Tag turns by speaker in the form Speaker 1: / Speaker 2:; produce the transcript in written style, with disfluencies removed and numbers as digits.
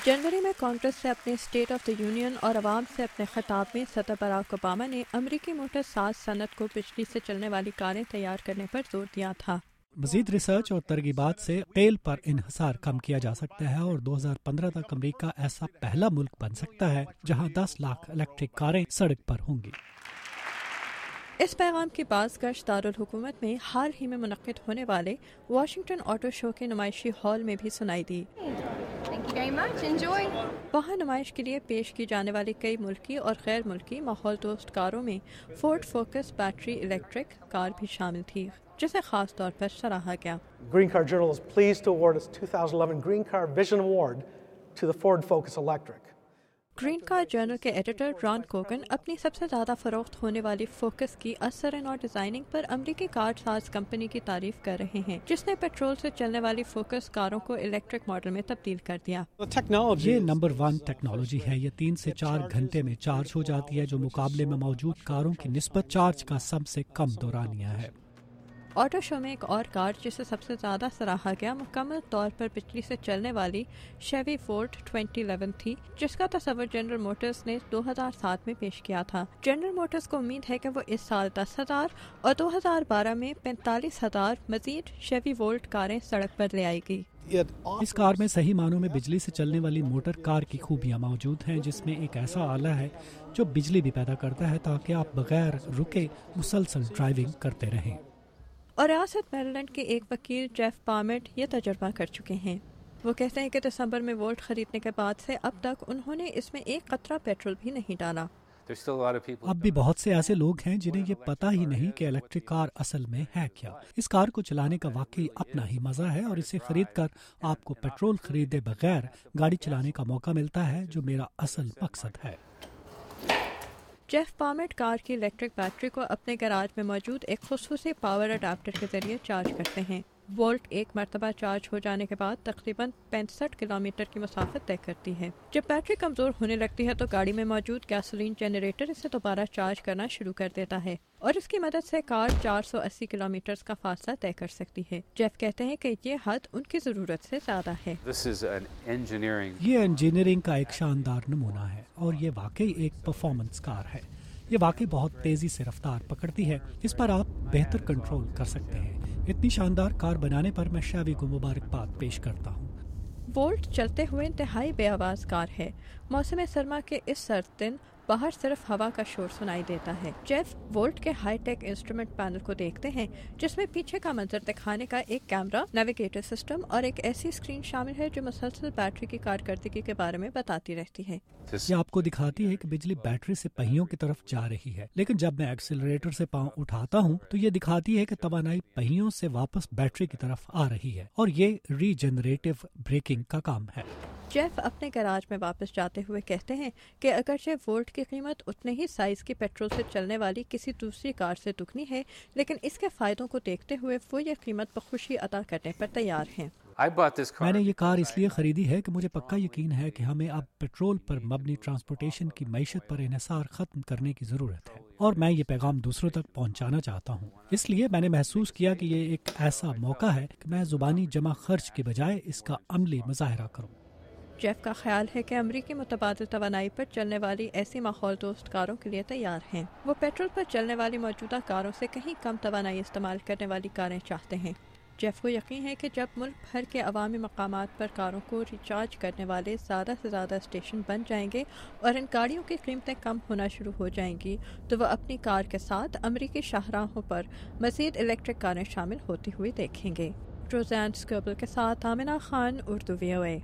Speaker 1: जनवरी में कांग्रेस से अपने स्टेट ऑफ द यूनियन और अवाम से अपने खिताब में सदर बराक ओबामा ने अमरीकी मोटर साज सनत को बिजली से चलने वाली कारें तैयार करने पर जोर दिया था।
Speaker 2: मजीद रिसर्च और तरगीबात से तेल पर इन्हिसार कम किया जा सकता है और 2015 तक अमेरिका ऐसा पहला मुल्क बन सकता है जहां 10 लाख इलेक्ट्रिक कारें सड़क पर होंगी।
Speaker 1: इस पैगाम की बाज़गश्त दारुल हुकूमत में हाल ही में मुनक्किद होने वाले वाशिंगटन ऑटो शो के नुमाइशी हॉल में भी सुनाई दी। वहाँ नुमाइश के लिए पेश की जाने वाली कई मुल्की और गैर मुल्की माहौल दोस्त कारों में Ford focus battery electric car भी शामिल थी, जिसे खास तौर पर सराहा गया।
Speaker 3: Green Car Journal is pleased to award its 2011 Green Car Vision Award to the Ford Focus Electric.
Speaker 1: Green car journal के एडिटर रॉन कोगन अपनी सबसे ज़्यादा फरोख्त होने वाली फोकस की असर और डिज़ाइनिंग पर अमरीकी कार साज कंपनी की तारीफ कर रहे हैं, जिसने पेट्रोल से चलने वाली फोकस कारों को इलेक्ट्रिक मॉडल में तब्दील कर दिया।
Speaker 2: ये नंबर 1 टेक्नोलॉजी है। ये 3 से 4 घंटे में चार्ज हो जाती है, जो मुकाबले में मौजूद कारों की निस्बत चार्ज का सबसे कम दौरानिया है।
Speaker 1: ऑटो शो में एक और कार जिसे सबसे ज़्यादा सराहा गया मुकम्मल तौर पर बिजली से चलने वाली शेवी फोर्ड 2011 थी, जिसका तस्वर जनरल मोटर्स ने 2007 में पेश किया था। जनरल मोटर्स को उम्मीद है कि वो इस साल 10,000 और 2012 में 45,000 मजीद शेवी वोल्ट कारें सड़क पर ले आएगी।
Speaker 2: इस कार में सही मानों में बिजली से चलने वाली मोटर कार की खूबियां मौजूद हैं, जिसमें एक ऐसा आला है जो बिजली भी पैदा करता है ताकि आप बगैर रुके मुसलसल ड्राइविंग करते रहें।
Speaker 1: और रियासत मैरीलैंड के एक वकील जेफ पामेट ये तजुर्बा कर चुके हैं। वो कहते हैं कि दिसंबर में वोल्ट खरीदने के बाद से अब तक उन्होंने इसमें एक कतरा पेट्रोल भी नहीं डाला।
Speaker 2: अब भी बहुत से ऐसे लोग हैं जिन्हें ये पता ही नहीं कि इलेक्ट्रिक कार असल में है क्या। इस कार को चलाने का वाकई अपना ही मजा है और इसे खरीद कर आपको पेट्रोल खरीदे बगैर गाड़ी चलाने का मौका मिलता है, जो मेरा असल मकसद है।
Speaker 1: जेफ पामेट कार की इलेक्ट्रिक बैटरी को अपने गैराज में मौजूद एक खुसूसी पावर अडाप्टर के जरिए चार्ज करते हैं। वोल्ट एक मरतबा चार्ज हो जाने के बाद तकरीबन 65 किलोमीटर की मसाफत तय करती है। जब बैटरी कमजोर होने लगती है तो गाड़ी में मौजूद गैसोलीन जनरेटर इसे दोबारा चार्ज करना शुरू कर देता है और इसकी मदद से कार 480 किलोमीटर का फासला तय कर सकती है। जेफ कहते हैं कि ये हद उनकी जरूरत से ज्यादा है।
Speaker 2: ये इंजीनियरिंग का एक शानदार नमूना है और ये वाकई एक परफॉर्मेंस कार है। ये वाकई बहुत तेजी से रफ्तार पकड़ती है। इस पर आप बेहतर कंट्रोल कर सकते हैं। इतनी शानदार कार बनाने पर मैं शेवी को मुबारकबाद पेश करता हूँ।
Speaker 1: वोल्ट चलते हुए इंतहाई बेआवाज कार है। मौसम सरमा के इस सर्द दिन बाहर सिर्फ हवा का शोर सुनाई देता है। जेफ वोल्ट के हाई टेक इंस्ट्रूमेंट पैनल को देखते हैं, जिसमें पीछे का मंजर दिखाने का एक कैमरा, नेविगेटर सिस्टम और एक ऐसी स्क्रीन शामिल है जो मुसलसल बैटरी की कारकर्दगी के बारे में बताती रहती है।
Speaker 2: ये आपको दिखाती है कि बिजली बैटरी से पहियों की तरफ जा रही है, लेकिन जब मैं एक्सीलरेटर से पांव उठाता हूँ तो ये दिखाती है कि तवानाई पहियों से वापस बैटरी की तरफ आ रही है और ये रीजनरेटिव ब्रेकिंग का काम है।
Speaker 1: जेफ अपने गैराज में वापस जाते हुए कहते हैं कि अगरचे वोल्ट की कीमत उतने ही साइज की पेट्रोल से चलने वाली किसी दूसरी कार से दुगनी है, लेकिन इसके फायदों को देखते हुए वो ये कीमत बखुशी अदा करने पर तैयार हैं।
Speaker 2: मैंने ये कार इसलिए खरीदी है कि मुझे पक्का यकीन है कि हमें अब पेट्रोल पर मबनी ट्रांसपोर्टेशन की मईशत पर इन्हिसार खत्म करने की जरूरत है और मैं ये पैगाम दूसरों तक पहुंचाना चाहता हूं। इसलिए मैंने महसूस किया कि ये एक ऐसा मौका है कि मैं जुबानी जमा खर्च के बजाय इसका अमली मुजाहरा करूं।
Speaker 1: जेफ का ख्याल है कि अमरीकी मुतबादिल तवानाई पर चलने वाली ऐसी माहौल दोस्त कारों के लिए तैयार हैं। वो पेट्रोल पर चलने वाली मौजूदा कारों से कहीं कम तवानाई इस्तेमाल करने वाली कारें चाहते हैं। जेफ को यकीन है कि जब मुल्क भर के अवामी मकामात पर कारों को रिचार्ज करने वाले ज़्यादा से ज़्यादा स्टेशन बन जाएंगे और इन गाड़ियों की कीमतें कम होना शुरू हो जाएंगी, तो वह अपनी कार के साथ अमरीकी शाहराहों पर मज़ीद इलेक्ट्रिक कारें शामिल होती हुई देखेंगे। रोज़ान स्कोबल के साथ आमिना खान, उर्दू VOA।